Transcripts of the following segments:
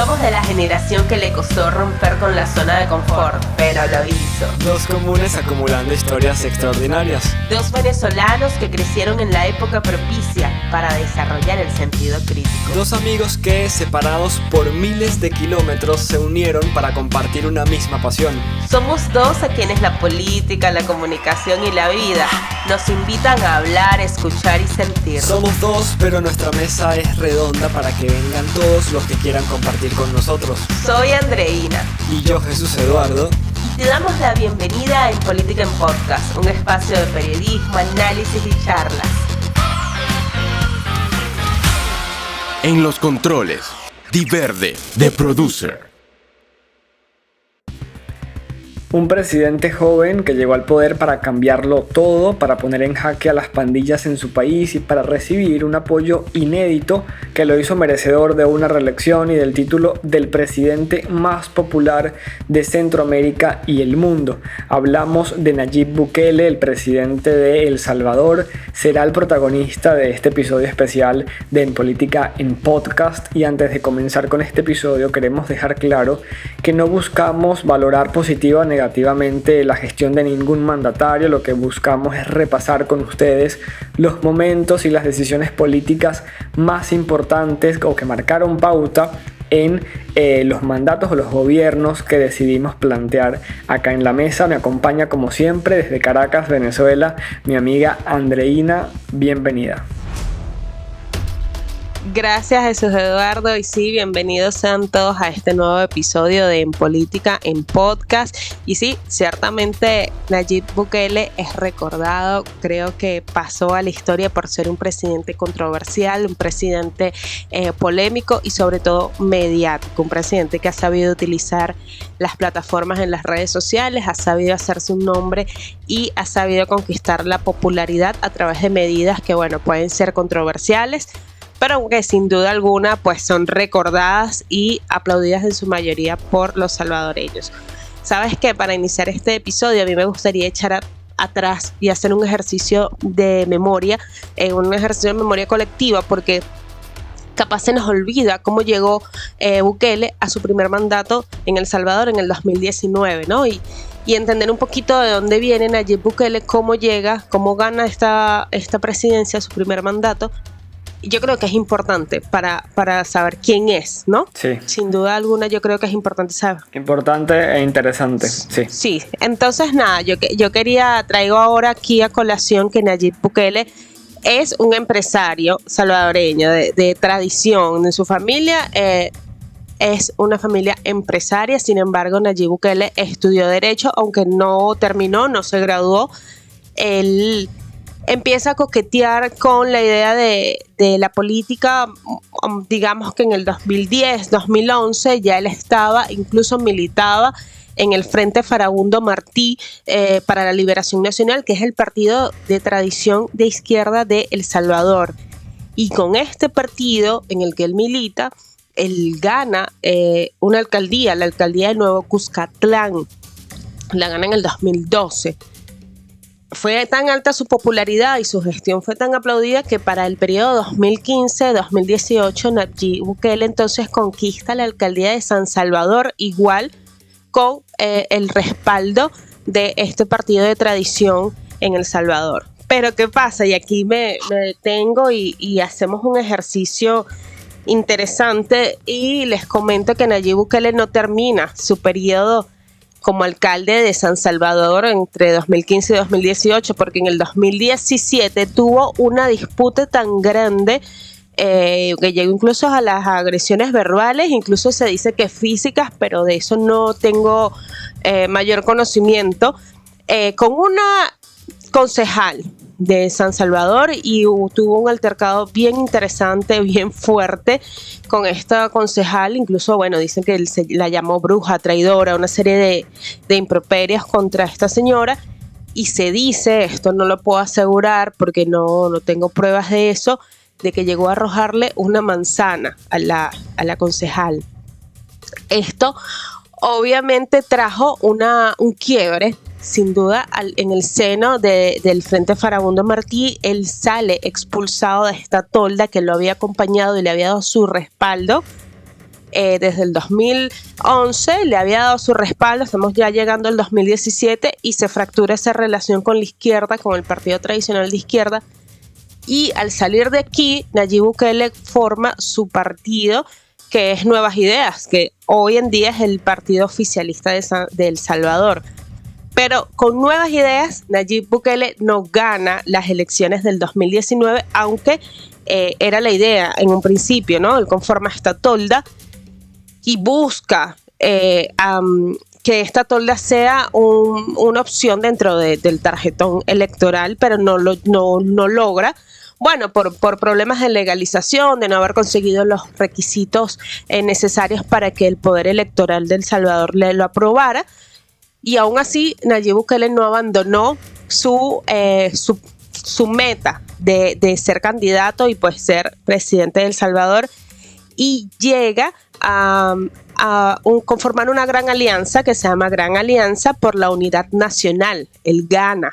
Somos de la generación que le costó romper con la zona de confort, pero lo hizo. Dos comunes acumulando historias extraordinarias. Dos venezolanos que crecieron en la época propicia para desarrollar el sentido crítico. Dos amigos que, separados por miles de kilómetros, se unieron para compartir una misma pasión. Somos dos a quienes la política, la comunicación y la vida nos invitan a hablar, escuchar y sentir. Somos dos, pero nuestra mesa es redonda para que vengan todos los que quieran compartir con nosotros. Soy Andreina. Y yo, Jesús Eduardo. Y te damos la bienvenida en Política en Podcast, un espacio de periodismo, análisis y charlas. En los controles, Di Verde, The Producer. Un presidente joven que llegó al poder para cambiarlo todo, para poner en jaque a las pandillas en su país y para recibir un apoyo inédito que lo hizo merecedor de una reelección y del título del presidente más popular de Centroamérica y el mundo. Hablamos de Nayib Bukele, el presidente de El Salvador. Será el protagonista de este episodio especial de En Política en Podcast. Y antes de comenzar con este episodio queremos dejar claro que no buscamos valorar positiva o negativamente la gestión de ningún mandatario. Lo que buscamos es repasar con ustedes los momentos y las decisiones políticas más importantes o que marcaron pauta en los mandatos o los gobiernos que decidimos plantear acá en la mesa. Me acompaña como siempre desde Caracas, Venezuela, mi amiga Andreina. Bienvenida. Gracias, Jesús Eduardo, y sí, bienvenidos sean todos a este nuevo episodio de En Política en Podcast. Y sí, ciertamente Nayib Bukele es recordado, creo que pasó a la historia por ser un presidente controversial, un presidente polémico y sobre todo mediático, un presidente que ha sabido utilizar las plataformas en las redes sociales, ha sabido hacerse un nombre y ha sabido conquistar la popularidad a través de medidas que, bueno, pueden ser controversiales, pero que sin duda alguna pues son recordadas y aplaudidas en su mayoría por los salvadoreños. ¿Sabes qué? Para iniciar este episodio a mí me gustaría echar atrás y hacer un ejercicio de memoria, colectiva, porque capaz se nos olvida cómo llegó Bukele a su primer mandato en El Salvador en el 2019, ¿no? Y entender un poquito de dónde viene Nayib Bukele, cómo llega, cómo gana esta presidencia, su primer mandato. Yo creo que es importante para saber quién es, ¿no? Sí. Sin duda alguna yo creo que es importante saber. Importante e interesante, sí. Sí, entonces nada, yo traigo ahora aquí a colación que Nayib Bukele es un empresario salvadoreño de tradición. En su familia es una familia empresaria, sin embargo Nayib Bukele estudió Derecho, aunque no terminó, no se graduó. Él empieza a coquetear con la idea de la política, digamos que en el 2010, 2011, ya él incluso militaba en el Frente Farabundo Martí para la Liberación Nacional, que es el partido de tradición de izquierda de El Salvador. Y con este partido en el que él milita, él gana una alcaldía, la alcaldía de Nuevo Cuscatlán, la gana en el 2012. Fue tan alta su popularidad y su gestión fue tan aplaudida que para el periodo 2015-2018 Nayib Bukele entonces conquista la alcaldía de San Salvador, igual con el respaldo de este partido de tradición en El Salvador. Pero ¿qué pasa? Y aquí me detengo y hacemos un ejercicio interesante y les comento que Nayib Bukele no termina su periodo como alcalde de San Salvador entre 2015 y 2018, porque en el 2017 tuvo una disputa tan grande que llegó incluso a las agresiones verbales, incluso se dice que físicas, pero de eso no tengo mayor conocimiento, con una concejal de San Salvador y tuvo un altercado bien interesante, bien fuerte con esta concejal. Incluso, bueno, dicen que él la llamó bruja, traidora, una serie de improperios contra esta señora. Y se dice, esto no lo puedo asegurar porque no tengo pruebas de eso, de que llegó a arrojarle una manzana a la concejal. Esto obviamente trajo un quiebre sin duda en el seno del Frente Farabundo Martí. Él sale expulsado de esta tolda que lo había acompañado y le había dado su respaldo. desde el 2011, le había dado su respaldo, estamos ya llegando al 2017 y se fractura esa relación con la izquierda, con el partido tradicional de izquierda. Y al salir de aquí, Nayib Bukele forma su partido, que es Nuevas Ideas, que hoy en día es el partido oficialista de El Salvador. Pero con Nuevas Ideas, Nayib Bukele no gana las elecciones del 2019, aunque era la idea en un principio, ¿no? Él conforma esta tolda y busca que esta tolda sea una opción dentro del tarjetón electoral, pero no logra. Bueno, por problemas de legalización, de no haber conseguido los requisitos necesarios para que el poder electoral de El Salvador lo aprobara. Y aún así, Nayib Bukele no abandonó su meta de ser candidato y pues ser presidente de El Salvador, y llega a conformar una gran alianza que se llama Gran Alianza por la Unidad Nacional, el GANA.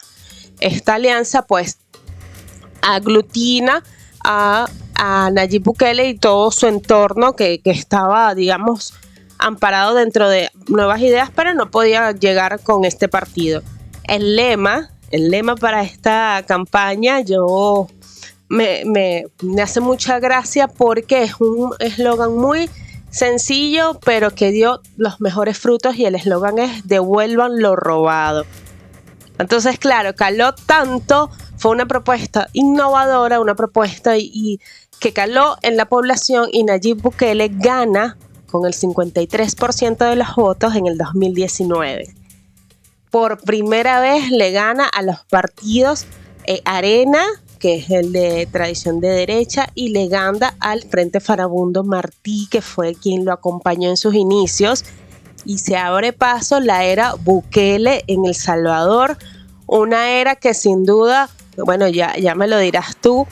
Esta alianza pues aglutina a Nayib Bukele y todo su entorno que estaba, digamos, amparado dentro de Nuevas Ideas, pero no podía llegar con este partido. El lema para esta campaña me hace mucha gracia porque es un eslogan muy sencillo, pero que dio los mejores frutos, y el eslogan es "devuelvan lo robado". Entonces, claro, caló tanto, fue una propuesta innovadora, una propuesta y que caló en la población, y Nayib Bukele gana con el 53% de los votos en el 2019. Por primera vez le gana a los partidos Arena, que es el de tradición de derecha, y le gana al Frente Farabundo Martí, que fue quien lo acompañó en sus inicios, y se abre paso la era Bukele en El Salvador, una era que sin duda, bueno, ya me lo dirás tú,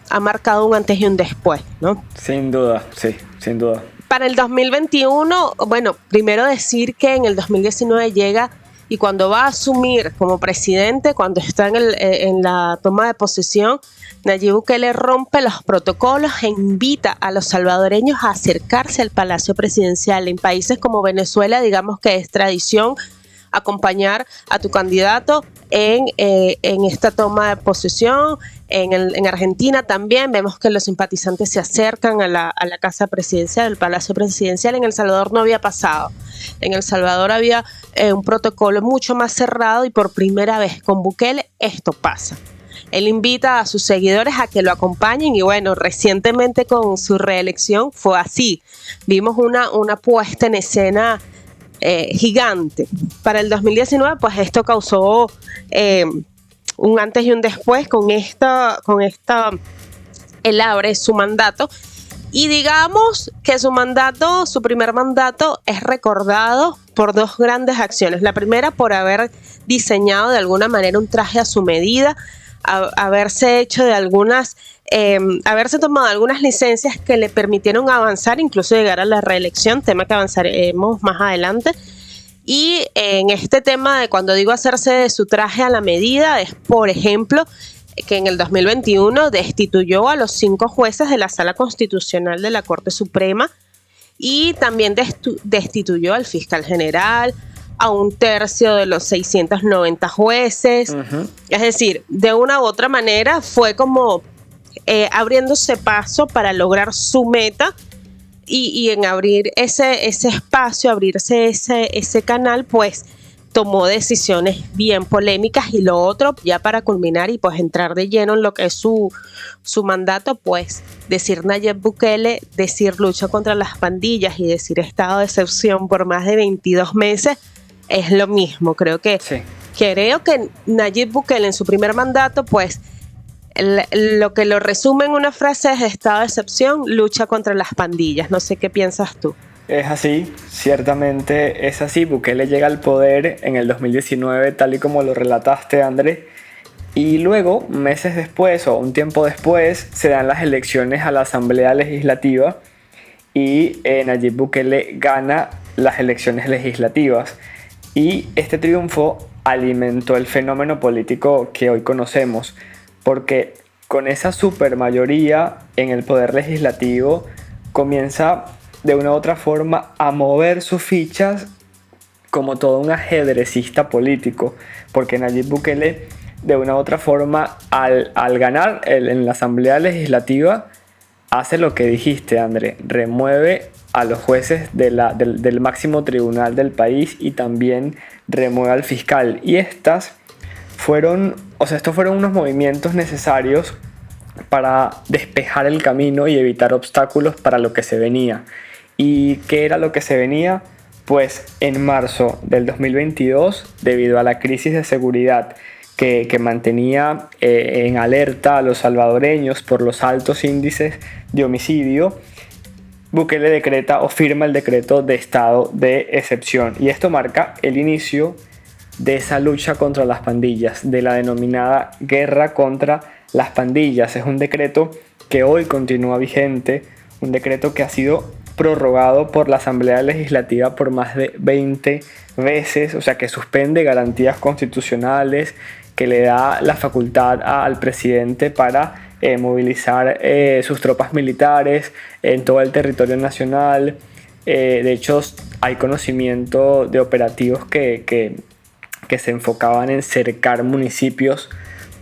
ha marcado un antes y un después, ¿no? Sin duda, sí, sin duda. Para el 2021, bueno, primero decir que en el 2019 llega, y cuando va a asumir como presidente, cuando está en la toma de posesión, Nayib Bukele rompe los protocolos e invita a los salvadoreños a acercarse al Palacio Presidencial. En países como Venezuela, digamos que es tradición acompañar a tu candidato en esta toma de posesión. En Argentina también vemos que los simpatizantes se acercan a la casa presidencial, al Palacio Presidencial. En El Salvador no había pasado. En El Salvador había un protocolo mucho más cerrado, y por primera vez con Bukele esto pasa. Él invita a sus seguidores a que lo acompañen, y bueno, recientemente con su reelección fue así. Vimos una puesta en escena gigante. Para el 2019, pues esto causó un antes y un después. Con esta él abre su mandato, y digamos que su primer mandato es recordado por dos grandes acciones. La primera, por haber diseñado de alguna manera un traje a su medida, haberse tomado algunas licencias que le permitieron avanzar, incluso llegar a la reelección, tema que avanzaremos más adelante. Y en este tema de cuando digo hacerse de su traje a la medida, es por ejemplo que en el 2021 destituyó a los 5 jueces de la Sala Constitucional de la Corte Suprema, y también destituyó al fiscal general, a un tercio de los 690 jueces. Uh-huh. Es decir, de una u otra manera fue como abriéndose paso para lograr su meta, y en abrir ese espacio, abrirse ese canal, pues tomó decisiones bien polémicas. Y lo otro, ya para culminar y pues entrar de lleno en lo que es su mandato, pues decir Nayib Bukele, decir lucha contra las pandillas y decir estado de excepción por más de 22 meses es lo mismo. Creo que Nayib Bukele en su primer mandato, pues lo que lo resume en una frase es estado de excepción, lucha contra las pandillas. No sé qué piensas tú. Es así, ciertamente es así. Bukele llega al poder en el 2019, tal y como lo relataste, André, y luego, meses después o un tiempo después, se dan las elecciones a la Asamblea Legislativa, y Nayib Bukele gana las elecciones legislativas, y este triunfo alimentó el fenómeno político que hoy conocemos, porque con esa supermayoría en el poder legislativo comienza de una u otra forma a mover sus fichas como todo un ajedrecista político, porque Nayib Bukele de una u otra forma al ganar en la Asamblea Legislativa hace lo que dijiste, André, remueve a los jueces del máximo tribunal del país y también remueve al fiscal. Y estos fueron unos movimientos necesarios para despejar el camino y evitar obstáculos para lo que se venía. ¿Y qué era lo que se venía? Pues en marzo del 2022, debido a la crisis de seguridad que mantenía en alerta a los salvadoreños por los altos índices de homicidio, Bukele decreta o firma el decreto de estado de excepción. Y esto marca el inicio de esa lucha contra las pandillas, de la denominada guerra contra las pandillas. Es un decreto que hoy continúa vigente, un decreto que ha sido prorrogado por la Asamblea Legislativa por más de 20 veces, o sea que suspende garantías constitucionales, que le da la facultad al presidente para movilizar sus tropas militares en todo el territorio nacional. De hecho, hay conocimiento de operativos que se enfocaban en cercar municipios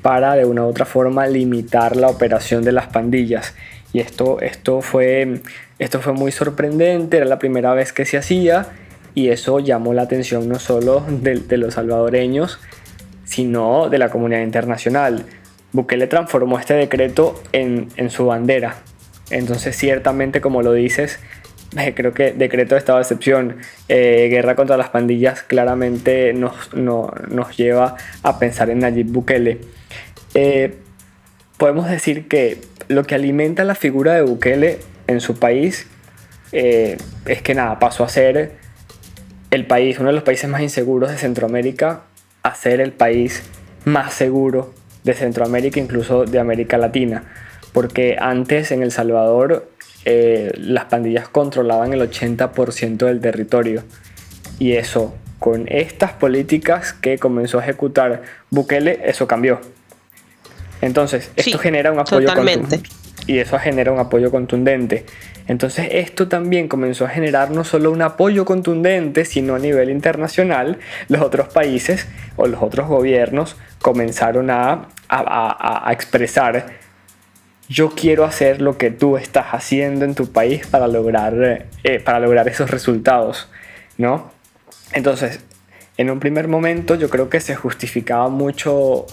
para de una u otra forma limitar la operación de las pandillas. Y esto fue muy sorprendente, era la primera vez que se hacía y eso llamó la atención no solo de los salvadoreños, sino de la comunidad internacional. Bukele transformó este decreto en su bandera. Entonces, ciertamente, como lo dices, creo que decreto de estado de excepción, guerra contra las pandillas, claramente nos lleva a pensar en Nayib Bukele. Podemos decir que lo que alimenta la figura de Bukele en su país es que pasó a ser uno de los países más inseguros de Centroamérica, a ser el país más seguro de Centroamérica, incluso de América Latina, porque antes en El Salvador las pandillas controlaban el 80% del territorio, y eso, con estas políticas que comenzó a ejecutar Bukele, eso cambió. Entonces, esto genera un apoyo totalmente. Y eso genera un apoyo contundente. Entonces, esto también comenzó a generar no solo un apoyo contundente, sino a nivel internacional, los otros países o los otros gobiernos comenzaron a expresar: yo quiero hacer lo que tú estás haciendo en tu país para lograr esos resultados, ¿no? Entonces, en un primer momento yo creo que se justificaba mucho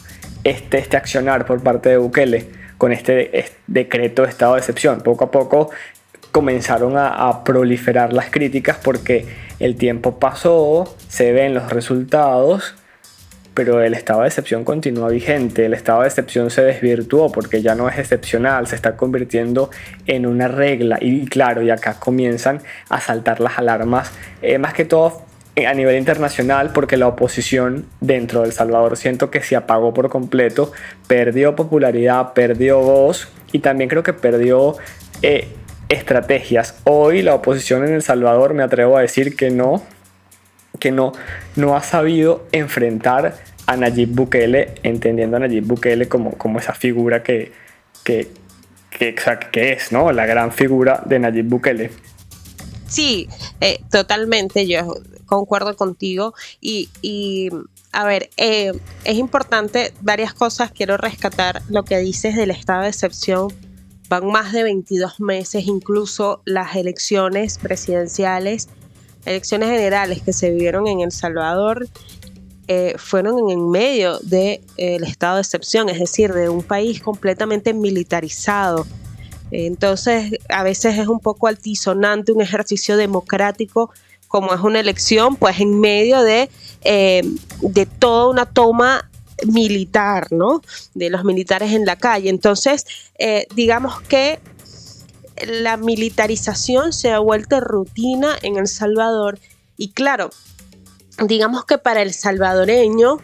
este accionar por parte de Bukele con este decreto de estado de excepción. Poco a poco comenzaron a proliferar las críticas porque el tiempo pasó, se ven los resultados, pero el estado de excepción continúa vigente. El estado de excepción se desvirtuó porque ya no es excepcional, se está convirtiendo en una regla. Y claro, y acá comienzan a saltar las alarmas, más que todo a nivel internacional, porque la oposición dentro de El Salvador siento que se apagó por completo, perdió popularidad, perdió voz y también creo que perdió estrategias. Hoy la oposición en El Salvador, me atrevo a decir que no ha sabido enfrentar a Nayib Bukele, entendiendo a Nayib Bukele como esa figura que es, ¿no? La gran figura de Nayib Bukele. Sí, totalmente, yo concuerdo contigo y a ver, es importante varias cosas. Quiero rescatar lo que dices del estado de excepción. Van más de 22 meses, incluso las elecciones presidenciales, elecciones generales que se vivieron en El Salvador fueron en medio del estado de excepción, es decir, de un país completamente militarizado. Entonces, a veces es un poco altisonante un ejercicio democrático como es una elección, pues en medio de toda una toma militar, ¿no? De los militares en la calle. Entonces, digamos que la militarización se ha vuelto rutina en El Salvador y claro, digamos que para el salvadoreño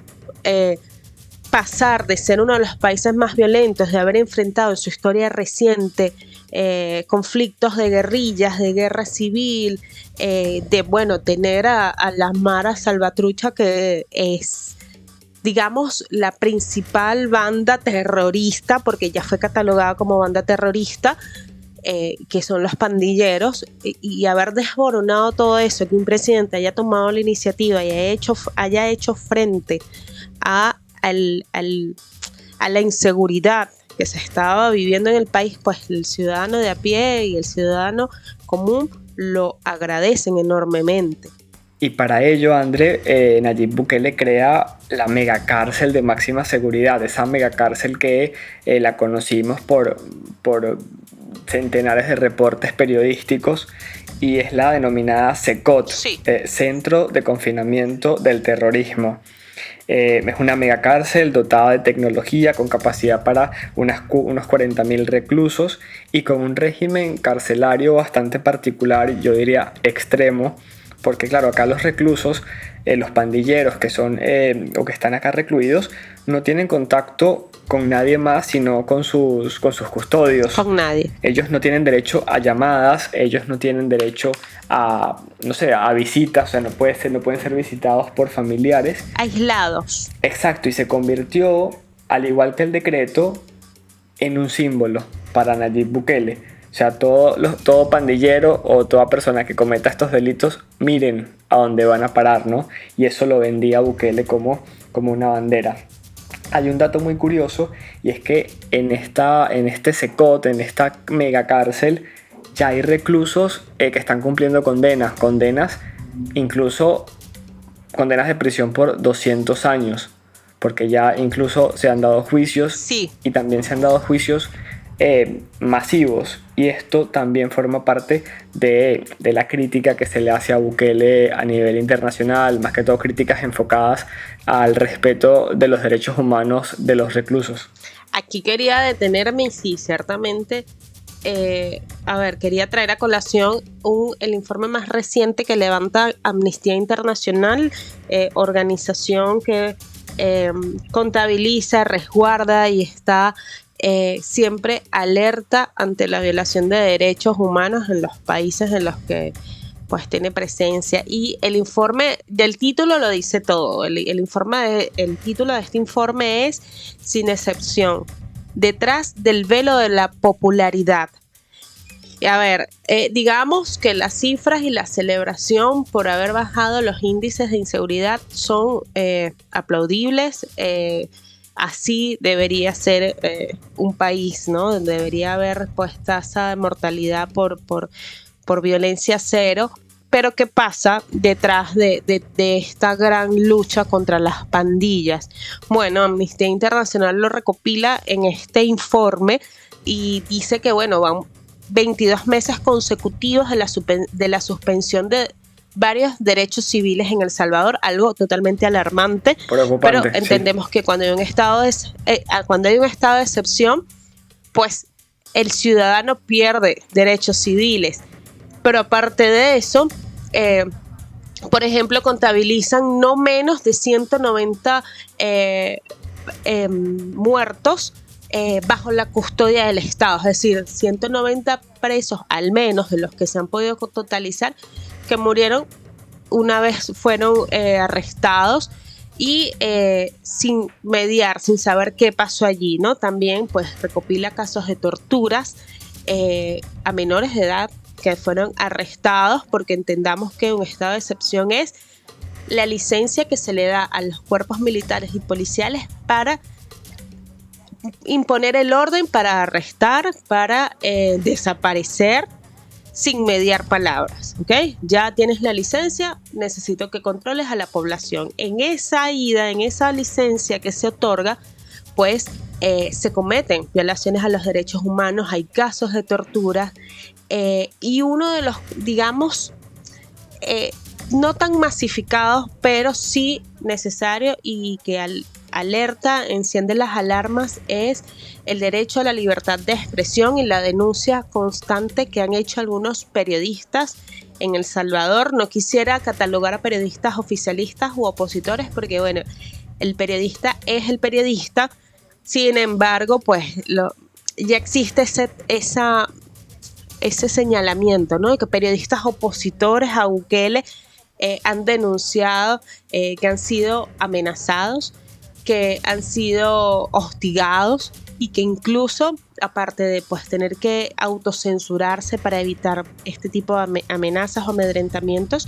pasar de ser uno de los países más violentos, de haber enfrentado en su historia reciente conflictos de guerrillas, de guerra civil, tener a la Mara Salvatrucha, que es, digamos, la principal banda terrorista, porque ya fue catalogada como banda terrorista, que son los pandilleros, y haber desboronado todo eso, que un presidente haya tomado la iniciativa y haya hecho frente a la inseguridad que se estaba viviendo en el país, pues el ciudadano de a pie y el ciudadano común lo agradecen enormemente. Y para ello, André, Nayib Bukele crea la megacárcel de máxima seguridad, esa megacárcel que la conocimos por centenares de reportes periodísticos, y es la denominada CECOT, sí. Centro de Confinamiento del Terrorismo. Es una megacárcel dotada de tecnología con capacidad para unos 40.000 reclusos y con un régimen carcelario bastante particular, yo diría extremo, porque claro, acá los reclusos, los pandilleros que son o que están acá recluidos, no tienen contacto con nadie más sino con sus custodios. Con nadie. Ellos no tienen derecho a llamadas, ellos no tienen derecho a, no sé, a visitas, o sea, no pueden ser visitados por familiares. Aislados. Exacto, y se convirtió, al igual que el decreto, en un símbolo para Nayib Bukele. O sea, todo pandillero o toda persona que cometa estos delitos, miren a dónde van a parar, ¿no? Y eso lo vendía Bukele como una bandera. Hay un dato muy curioso, y es que en este CECOT, en esta megacárcel, ya hay reclusos que están cumpliendo condenas, incluso condenas de prisión por 200 años, porque ya incluso se han dado juicios, sí. Y también se han dado juicios masivos, y esto también forma parte de la crítica que se le hace a Bukele a nivel internacional, más que todo críticas enfocadas al respeto de los derechos humanos de los reclusos. Aquí quería detenerme y sí, ciertamente, quería traer a colación el informe más reciente que levanta Amnistía Internacional, organización que contabiliza, resguarda y está siempre alerta ante la violación de derechos humanos en los países en los que pues tiene presencia. Y el informe del título lo dice todo. El título de este informe es, sin excepción, detrás del velo de la popularidad. A ver, digamos que las cifras y la celebración por haber bajado los índices de inseguridad son aplaudibles. Así debería ser un país, ¿no? Donde debería haber pues tasa de mortalidad por violencia cero. Pero ¿qué pasa detrás de esta gran lucha contra las pandillas? Bueno, Amnistía Internacional lo recopila en este informe y dice que, bueno, van 22 meses consecutivos de la suspensión de varios derechos civiles en El Salvador, algo totalmente alarmante. Preocupante, pero entendemos que cuando hay un estado de excepción, pues el ciudadano pierde derechos civiles. Pero aparte de eso, por ejemplo, contabilizan no menos de 190 muertos bajo la custodia del Estado, es decir, 190 presos al menos de los que se han podido totalizar que murieron una vez fueron arrestados y sin mediar, sin saber qué pasó allí, ¿no? También pues recopila casos de torturas a menores de edad que fueron arrestados, porque entendamos que un estado de excepción es la licencia que se le da a los cuerpos militares y policiales para imponer el orden, para arrestar, para desaparecer sin mediar palabras, ¿ok? Ya tienes la licencia, necesito que controles a la población. En esa licencia que se otorga, pues se cometen violaciones a los derechos humanos, hay casos de tortura y uno de los, digamos, no tan masificados, pero sí necesario y que alerta, enciende las alarmas, es el derecho a la libertad de expresión y la denuncia constante que han hecho algunos periodistas en El Salvador. No quisiera catalogar a periodistas oficialistas u opositores porque, bueno, el periodista es el periodista. Sin embargo, pues ya existe ese señalamiento, ¿no? De que periodistas opositores a Bukele han denunciado que han sido amenazados, que han sido hostigados y que incluso, aparte de pues tener que autocensurarse para evitar este tipo de amenazas o amedrentamientos,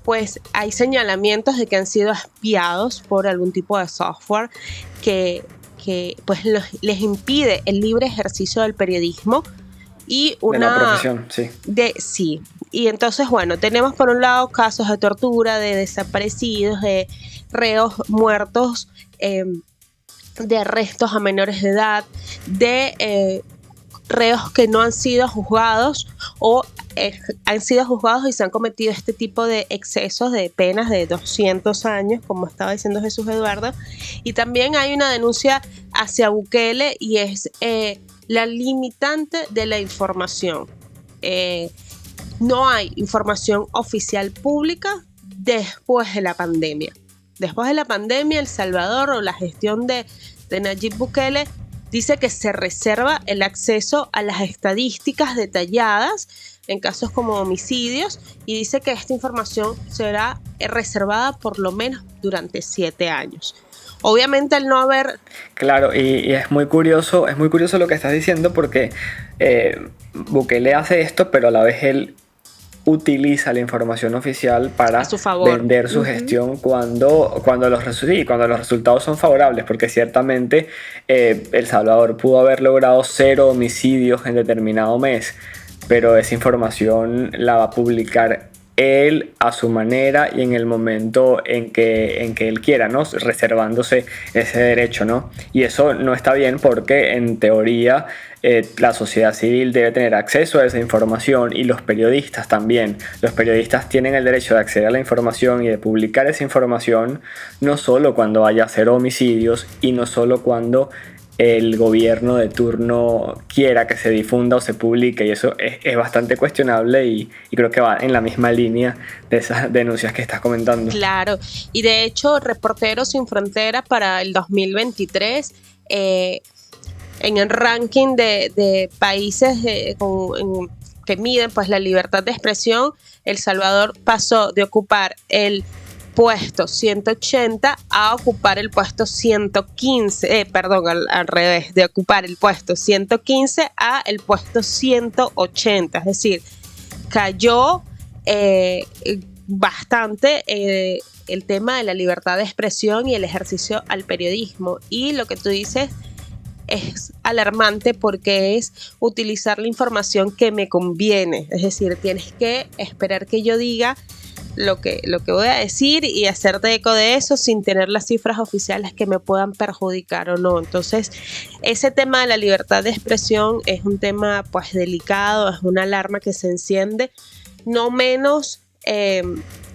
pues hay señalamientos de que han sido espiados por algún tipo de software que pues les impide el libre ejercicio del periodismo y de la profesión, sí. Sí. Y entonces, bueno, tenemos por un lado casos de tortura, de desaparecidos, de reos muertos, de arrestos a menores de edad, de reos que no han sido juzgados o han sido juzgados y se han cometido este tipo de excesos de penas de 200 años, como estaba diciendo Jesús Eduardo. Y también hay una denuncia hacia Bukele y es la limitante de la información. No hay información oficial pública después de la pandemia. Después de la pandemia, El Salvador o la gestión de Nayib Bukele dice que se reserva el acceso a las estadísticas detalladas en casos como homicidios y dice que esta información será reservada por lo menos durante 7 años. Obviamente el no haber... Claro, y es muy curioso lo que estás diciendo porque Bukele hace esto, pero a la vez él utiliza la información oficial para vender su gestión cuando los resultados son favorables, porque ciertamente El Salvador pudo haber logrado 0 homicidios en determinado mes, pero esa información la va a publicar él a su manera y en el momento en que él quiera, ¿no? Reservándose ese derecho, ¿no? Y eso no está bien porque en teoría la sociedad civil debe tener acceso a esa información y los periodistas también. Los periodistas tienen el derecho de acceder a la información y de publicar esa información no solo cuando haya 0 homicidios y no solo cuando el gobierno de turno quiera que se difunda o se publique, y eso es bastante cuestionable y creo que va en la misma línea de esas denuncias que estás comentando. Claro, y de hecho Reporteros Sin Fronteras para el 2023 en el ranking de países que miden pues la libertad de expresión, El Salvador pasó de ocupar el puesto 180 a ocupar el puesto 115, al revés, de ocupar el puesto 115 a el puesto 180, es decir, cayó bastante el tema de la libertad de expresión y el ejercicio al periodismo. Y lo que tú dices es alarmante porque es utilizar la información que me conviene, es decir, tienes que esperar que yo diga lo que voy a decir y hacerte eco de eso sin tener las cifras oficiales que me puedan perjudicar o no. Entonces, ese tema de la libertad de expresión es un tema pues delicado, es una alarma que se enciende, no menos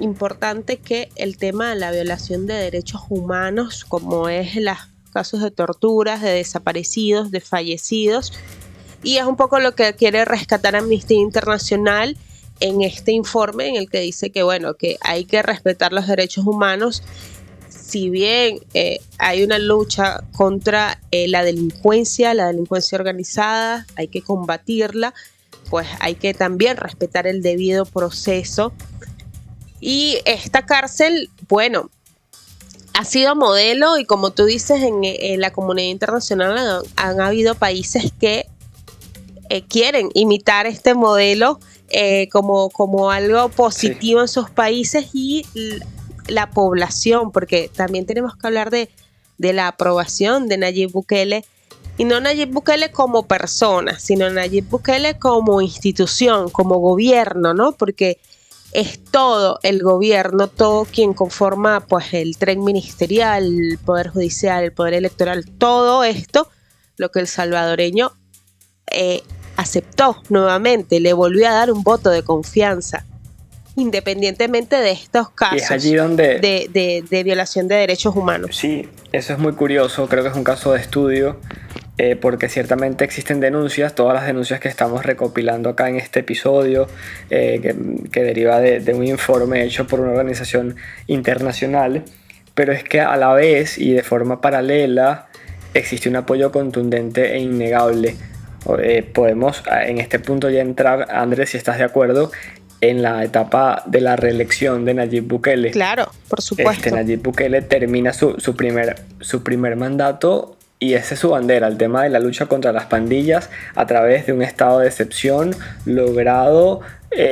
importante que el tema de la violación de derechos humanos, como es los casos de torturas, de desaparecidos, de fallecidos, y es un poco lo que quiere rescatar Amnistía Internacional en este informe, en el que dice que bueno, que hay que respetar los derechos humanos. Si bien hay una lucha contra la delincuencia organizada, hay que combatirla, pues hay que también respetar el debido proceso. Y esta cárcel, bueno, ha sido modelo y como tú dices, en la comunidad internacional han habido países que quieren imitar este modelo como algo positivo en sus países y la población, porque también tenemos que hablar de la aprobación de Nayib Bukele, y no Nayib Bukele como persona, sino Nayib Bukele como institución, como gobierno, ¿no? Porque es todo el gobierno, todo quien conforma pues el tren ministerial, el poder judicial, el poder electoral, todo esto, lo que el salvadoreño aceptó nuevamente, le volvió a dar un voto de confianza, independientemente de estos casos es allí donde, de violación de derechos humanos. Sí, eso es muy curioso, creo que es un caso de estudio, porque ciertamente existen denuncias, todas las denuncias que estamos recopilando acá en este episodio, que deriva de un informe hecho por una organización internacional, pero es que a la vez y de forma paralela existe un apoyo contundente e innegable. Podemos en este punto ya entrar, Andrés, si estás de acuerdo, en la etapa de la reelección de Nayib Bukele. Claro, por supuesto. Nayib Bukele termina su primer mandato y esa es su bandera, el tema de la lucha contra las pandillas a través de un estado de excepción logrado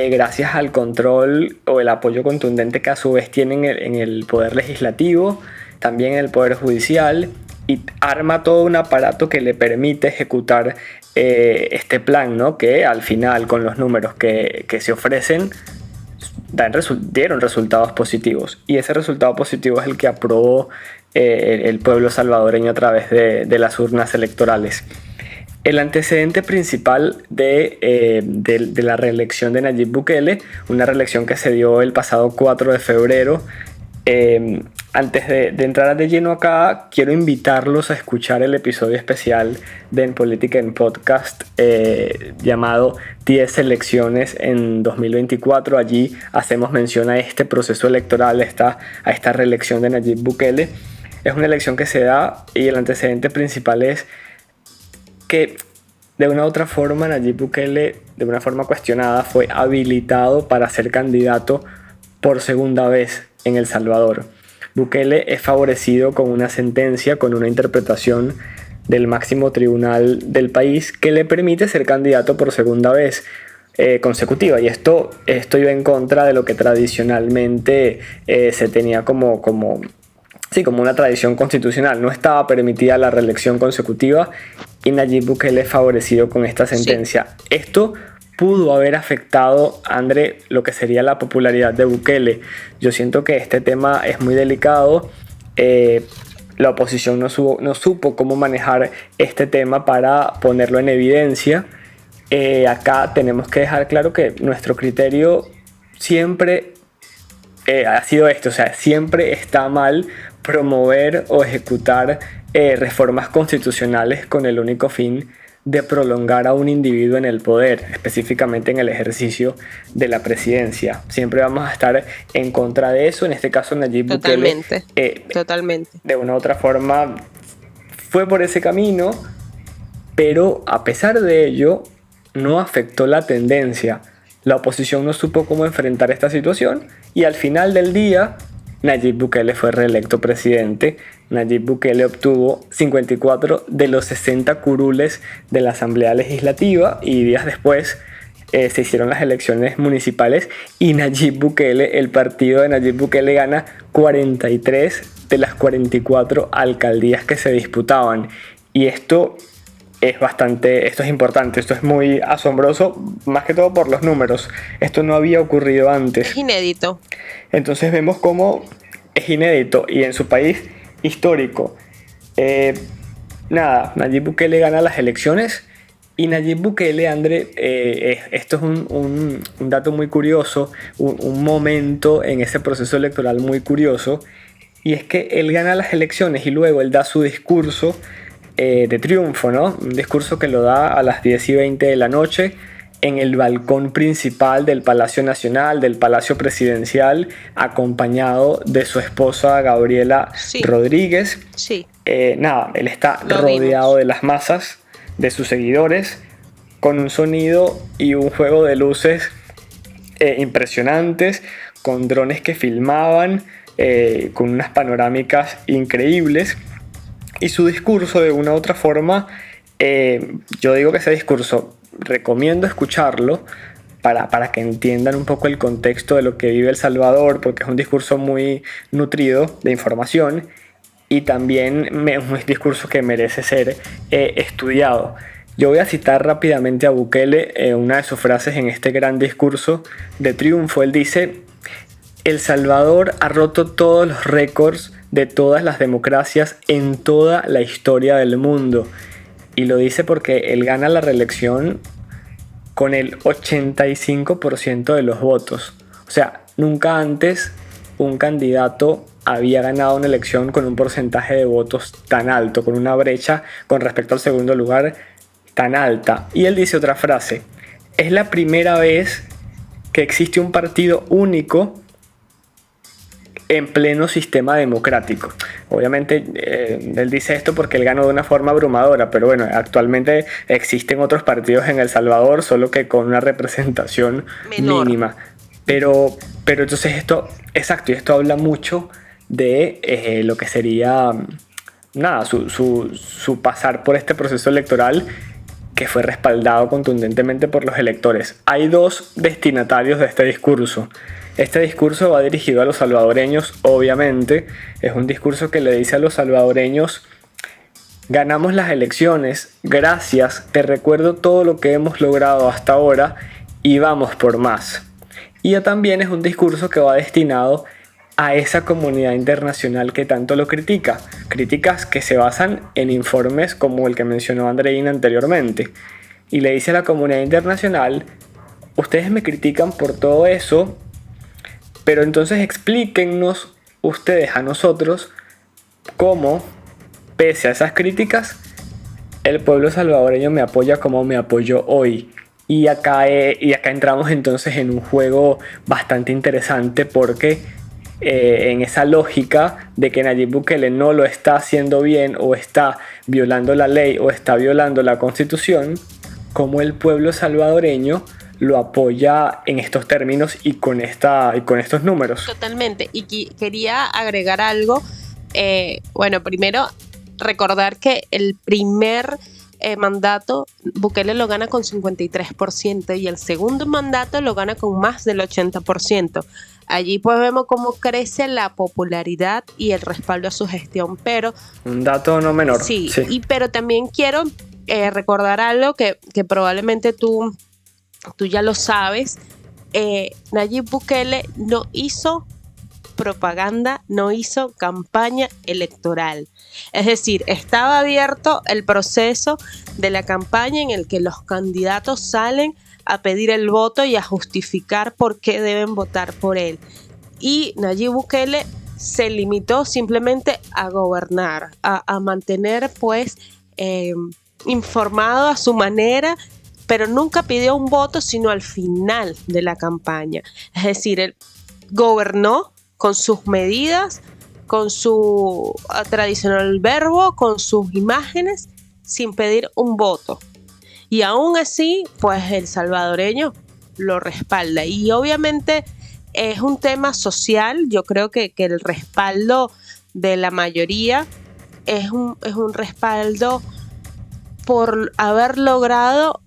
gracias al control o el apoyo contundente que a su vez tienen en el poder legislativo, también en el poder judicial, y arma todo un aparato que le permite ejecutar este plan, ¿no? Que al final, con los números que se ofrecen, dieron resultados positivos, y ese resultado positivo es el que aprobó el pueblo salvadoreño a través de las urnas electorales. El antecedente principal de la reelección de Nayib Bukele, una reelección que se dio el pasado 4 de febrero, antes de entrar de lleno acá, quiero invitarlos a escuchar el episodio especial de En Política en Podcast llamado 10 elecciones en 2024. Allí hacemos mención a este proceso electoral, a esta reelección de Nayib Bukele. Es una elección que se da y el antecedente principal es que de una u otra forma Nayib Bukele, de una forma cuestionada, fue habilitado para ser candidato por segunda vez en El Salvador. Bukele es favorecido con una sentencia, con una interpretación del máximo tribunal del país que le permite ser candidato por segunda vez consecutiva, y esto iba en contra de lo que tradicionalmente se tenía como una tradición constitucional. No estaba permitida la reelección consecutiva y Nayib Bukele es favorecido con esta sentencia. Sí. Esto pudo haber afectado, André, lo que sería la popularidad de Bukele. Yo siento que este tema es muy delicado. La oposición no supo cómo manejar este tema para ponerlo en evidencia. Acá tenemos que dejar claro que nuestro criterio siempre ha sido esto, o sea, siempre está mal promover o ejecutar reformas constitucionales con el único fin de prolongar a un individuo en el poder, específicamente en el ejercicio de la presidencia. Siempre vamos a estar en contra de eso. En este caso, Nayib Bukele Totalmente. De una u otra forma fue por ese camino, pero a pesar de ello no afectó la tendencia. La oposición no supo cómo enfrentar esta situación y al final del día Nayib Bukele fue reelecto presidente. Nayib Bukele obtuvo 54 de los 60 curules de la Asamblea Legislativa y días después se hicieron las elecciones municipales y Nayib Bukele, el partido de Nayib Bukele, gana 43 de las 44 alcaldías que se disputaban. Y esto es importante, esto es muy asombroso, más que todo por los números. Esto no había ocurrido antes. Es inédito. Entonces vemos cómo es inédito y en su país histórico. Nayib Bukele gana las elecciones y Nayib Bukele, André, esto es un dato muy curioso, un momento en ese proceso electoral muy curioso, y es que él gana las elecciones y luego él da su discurso de triunfo, ¿no? Un discurso que lo da a las 10:20 de la noche en el balcón principal del Palacio Nacional, del Palacio Presidencial, acompañado de su esposa Gabriela Rodríguez. Sí. Él está rodeado de las masas, de sus seguidores, con un sonido y un juego de luces impresionantes, con drones que filmaban, con unas panorámicas increíbles. Y su discurso, de una u otra forma, yo digo que ese discurso recomiendo escucharlo para que entiendan un poco el contexto de lo que vive El Salvador, porque es un discurso muy nutrido de información y también es un discurso que merece ser estudiado. Yo voy a citar rápidamente a Bukele, una de sus frases en este gran discurso de triunfo. Él dice: El Salvador ha roto todos los récords de todas las democracias en toda la historia del mundo. Y lo dice porque él gana la reelección con el 85% de los votos. O sea, nunca antes un candidato había ganado una elección con un porcentaje de votos tan alto, con una brecha con respecto al segundo lugar tan alta. Y él dice otra frase: es la primera vez que existe un partido único en pleno sistema democrático. Obviamente él dice esto porque él ganó de una forma abrumadora, pero bueno, actualmente existen otros partidos en El Salvador, solo que con una representación mínima. Pero entonces esto, exacto, y esto habla mucho de lo que sería su pasar por este proceso electoral que fue respaldado contundentemente por los electores. Hay dos destinatarios de este discurso. Este discurso va dirigido a los salvadoreños, obviamente. Es un discurso que le dice a los salvadoreños: ganamos las elecciones, gracias, te recuerdo todo lo que hemos logrado hasta ahora y vamos por más. Y también es un discurso que va destinado a esa comunidad internacional que tanto lo critica. Críticas que se basan en informes como el que mencionó Andreina anteriormente. Y le dice a la comunidad internacional: ustedes me critican por todo eso, pero entonces explíquennos ustedes a nosotros cómo, pese a esas críticas, el pueblo salvadoreño me apoya como me apoyó hoy. Y acá entramos entonces en un juego bastante interesante, porque en esa lógica de que Nayib Bukele no lo está haciendo bien, o está violando la ley, o está violando la constitución, como el pueblo salvadoreño lo apoya en estos términos y con estos números. Totalmente. Y quería agregar algo. Bueno, primero recordar que el primer mandato Bukele lo gana con 53% y el segundo mandato lo gana con más del 80%. Allí pues vemos cómo crece la popularidad y el respaldo a su gestión, pero... un dato no menor. Sí. Pero también quiero recordar algo que probablemente tú ya lo sabes. Nayib Bukele no hizo propaganda, no hizo campaña electoral. Es decir, estaba abierto el proceso de la campaña en el que los candidatos salen a pedir el voto y a justificar por qué deben votar por él. Y Nayib Bukele se limitó simplemente a gobernar, a mantener pues informado a su manera, pero nunca pidió un voto sino al final de la campaña. Es decir, él gobernó con sus medidas, con su tradicional verbo, con sus imágenes, sin pedir un voto. Y aún así, pues el salvadoreño lo respalda. Y obviamente es un tema social. Yo creo que el respaldo de la mayoría es un respaldo por haber logrado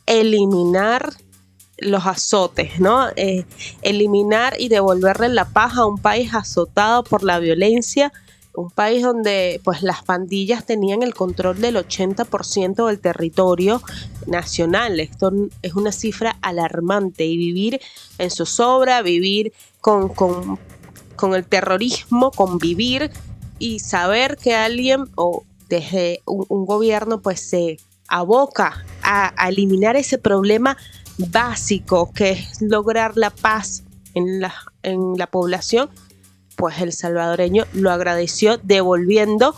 eliminar los azotes, ¿no? Eliminar y devolverle la paz a un país azotado por la violencia, un país donde pues las pandillas tenían el control del 80% del territorio nacional. Esto es una cifra alarmante, y vivir en zozobra, vivir con el terrorismo, convivir y saber que alguien o desde un gobierno pues se aboca a eliminar ese problema básico que es lograr la paz en la población, pues el salvadoreño lo agradeció devolviendo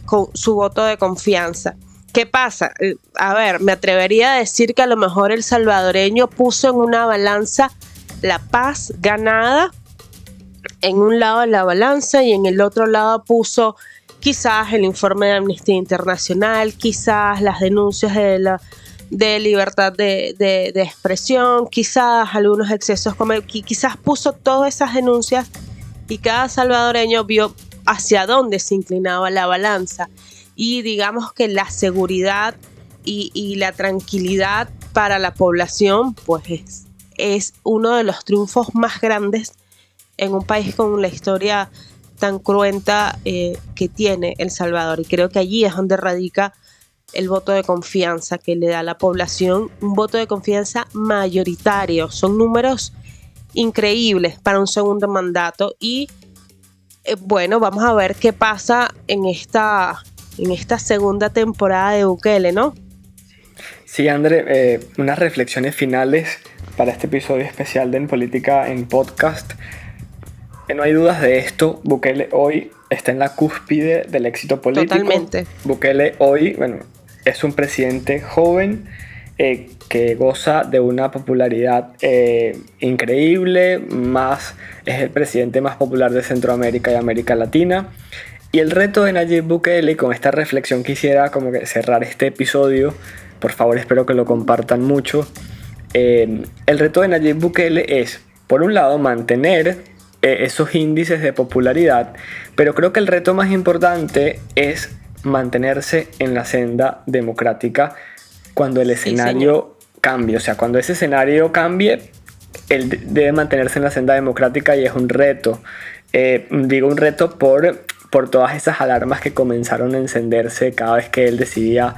con su voto de confianza. ¿Qué pasa? A ver, me atrevería a decir que a lo mejor el salvadoreño puso en una balanza la paz ganada en un lado de la balanza, y en el otro lado puso quizás el informe de Amnistía Internacional, quizás las denuncias de libertad de expresión, quizás algunos excesos, quizás puso todas esas denuncias, y cada salvadoreño vio hacia dónde se inclinaba la balanza. Y digamos que la seguridad y la tranquilidad para la población pues es uno de los triunfos más grandes en un país con la historia tan cruenta que tiene El Salvador. Y creo que allí es donde radica el voto de confianza que le da a la población, un voto de confianza mayoritario. Son números increíbles para un segundo mandato. Y bueno, vamos a ver qué pasa en esta segunda temporada de Bukele, ¿no? Sí, André, unas reflexiones finales para este episodio especial de En Política en Podcast. No hay dudas de esto. Bukele hoy está en la cúspide del éxito político. Totalmente. Bukele hoy, bueno, es un presidente joven que goza de una popularidad increíble. Es el presidente más popular de Centroamérica y América Latina. Y el reto de Nayib Bukele, con esta reflexión quisiera como que cerrar este episodio. Por favor, espero que lo compartan mucho. el reto de Nayib Bukele es, por un lado, mantener esos índices de popularidad, pero creo que el reto más importante es mantenerse en la senda democrática cuando el escenario cambie. O sea, cuando ese escenario cambie, él debe mantenerse en la senda democrática y es un reto. Digo un reto por todas esas alarmas que comenzaron a encenderse cada vez que él decidía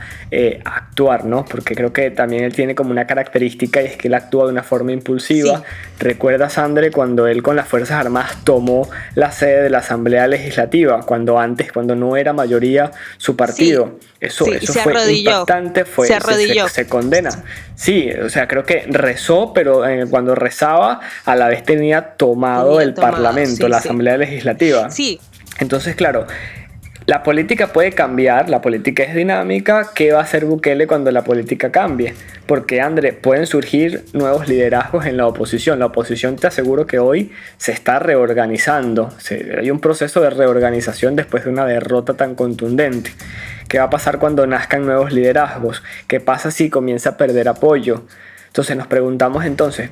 actuar, ¿no? Porque creo que también él tiene como una característica y es que él actúa de una forma impulsiva. Sí. ¿Recuerdas, Sandre, cuando él con las Fuerzas Armadas tomó la sede de la Asamblea Legislativa, cuando no era mayoría su partido? Sí. Eso fue impactante, se condena. Sí, o sea, creo que rezó, pero cuando rezaba a la vez tenía tomado el Parlamento, la Asamblea Legislativa. Sí. Entonces, claro, la política puede cambiar, la política es dinámica. ¿Qué va a hacer Bukele cuando la política cambie? Porque, André, pueden surgir nuevos liderazgos en la oposición. La oposición, te aseguro que hoy se está reorganizando. Hay un proceso de reorganización después de una derrota tan contundente. ¿Qué va a pasar cuando nazcan nuevos liderazgos? ¿Qué pasa si comienza a perder apoyo? Entonces nos preguntamos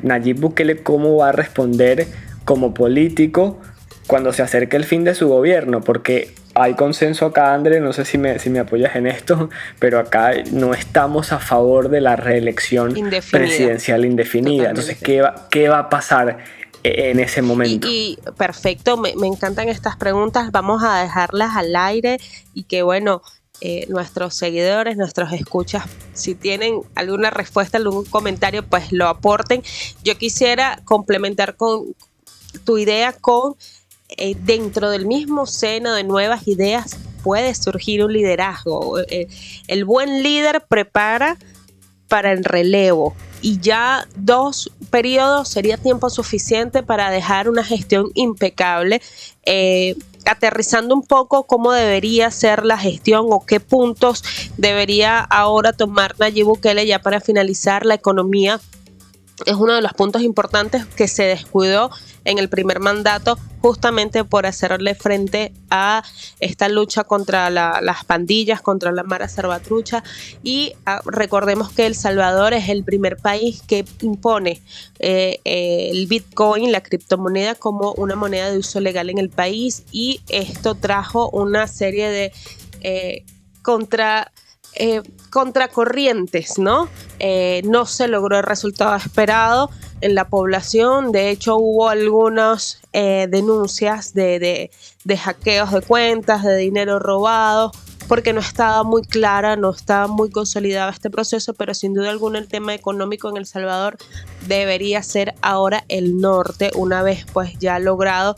Nayib Bukele, ¿cómo va a responder como político cuando se acerque el fin de su gobierno? Porque hay consenso acá, André, no sé si me apoyas en esto, pero acá no estamos a favor de la reelección presidencial indefinida. Totalmente. Entonces, ¿qué va a pasar en ese momento? Y perfecto, me encantan estas preguntas, vamos a dejarlas al aire y que bueno, nuestros seguidores, nuestros escuchas, si tienen alguna respuesta, algún comentario, pues lo aporten. Yo quisiera complementar con tu idea con dentro del mismo seno de nuevas ideas puede surgir un liderazgo. El buen líder prepara para el relevo y ya 2 periodos sería tiempo suficiente para dejar una gestión impecable, aterrizando un poco cómo debería ser la gestión o qué puntos debería ahora tomar Nayib Bukele ya para finalizar la economía. Es uno de los puntos importantes que se descuidó en el primer mandato justamente por hacerle frente a esta lucha contra las pandillas, contra la Mara Salvatrucha y recordemos que El Salvador es el primer país que impone el Bitcoin, la criptomoneda, como una moneda de uso legal en el país y esto trajo una serie de contracorrientes, ¿no? No se logró el resultado esperado en la población. De hecho, hubo algunas denuncias de hackeos de cuentas, de dinero robado, porque no estaba muy clara, no estaba muy consolidado este proceso, pero sin duda alguna el tema económico en El Salvador debería ser ahora el norte, una vez pues ya logrado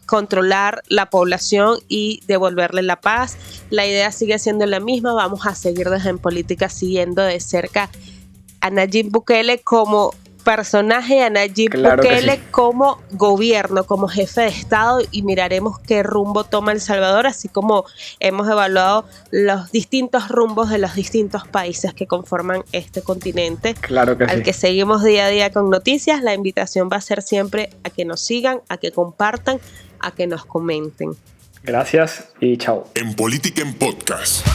controlar la población y devolverle la paz. La idea sigue siendo la misma, vamos a seguir desde En Política siguiendo de cerca a Nayib Bukele como personaje, a Nayib Bukele como gobierno, como jefe de Estado y miraremos qué rumbo toma El Salvador, así como hemos evaluado los distintos rumbos de los distintos países que conforman este continente. Claro que al sí. que seguimos día a día con noticias. La invitación va a ser siempre a que nos sigan, a que compartan, a que nos comenten. Gracias y chao. En Política en Podcast.